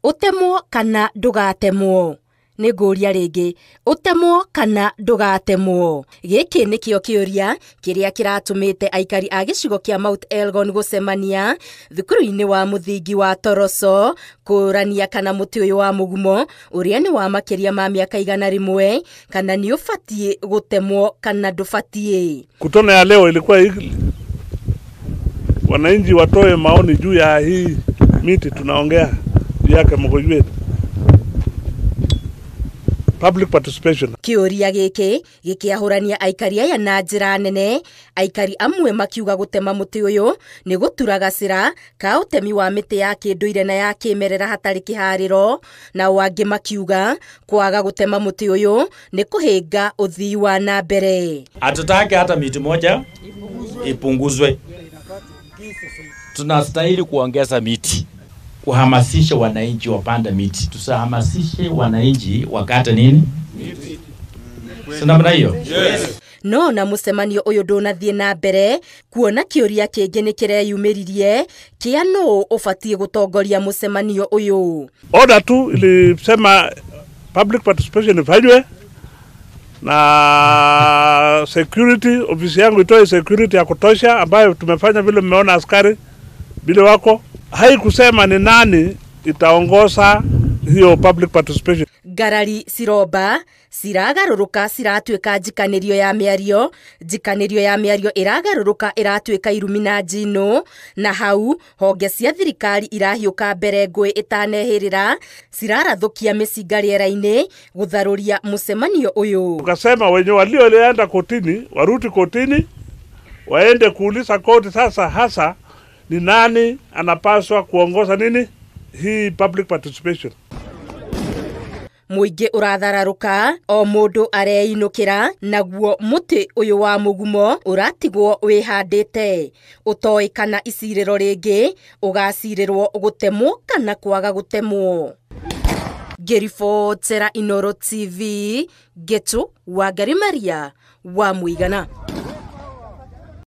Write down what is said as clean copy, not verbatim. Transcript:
Utemwo kana ndugatemwo. Niguria ringi, utemwo kana ndugatemwo. Giki nikio kiuria kiria kiratumite aikari a gicigo kia Mount Elgon gucemania thukuru-ini wa muthingi wa Toroso kurania kana muti uyu wa mugumo uria ni wa makiria ma miaka 100 kana ni ufatie gutemwo kana ndufatie. Kutona ya leo ilikuwa wananchi watoe maoni juu ya hii miti tunaongea juu yake mkojwe. Public participation. Kiuria giki gikiahurania aikari aya na njira nene, aikari amwe makiuga gutema muti uyu ni guturaga cira ka utemi wa miti ya kinduire na ya kimerera hatari kihariro, na wangi makiuga kwaga gutema muti uyu ni kuhinga uthii wa na mbere. Hatutaki hata miti moja ipunguzwe. Tunastahili kuongeza miti, kuhamasisha wananchi wapanda miti. Tusahamasishe wananchi wakata nini? Miti. Sinamna hiyo? Yes. No na mucemanio uyu ndunathie na mbere kuona kiuria kingi ni kireyumiririe kia no ufatie gutongoria mucemanio uyu. Order tu ilisema public participation ifanywe na security, ofisi yangu itoe security ya kutosha ambayo tumefanya vile mmeona askari vile wako. Haikusema ni nani itaongoza hiyo public participation. Garari ciroba ciragaruruka ciratwika njikanirio ya miario iragaruruka iratwika irumi na njino, na hau honge cia thirikari irahiuka mbere ngui itanehirira cirarathukia micinga riera-ini gutharuria mucemanio uyu. Tukasema wenye walioenda kotini warudi kotini, waende kuuliza koti sasa hasa ni nani anapaswa kuongoza nini hii public participation. Muingi urathararuka, o mundu areinukira, naguo muti uyu wa mugumo uratigwo wihandite. Utoi kana iciriro ringi ugacirirwo gutemwo kana kwaga gutemwo. Ngiribotera Inooro TV, Getu Wangari Maria wa Muigana.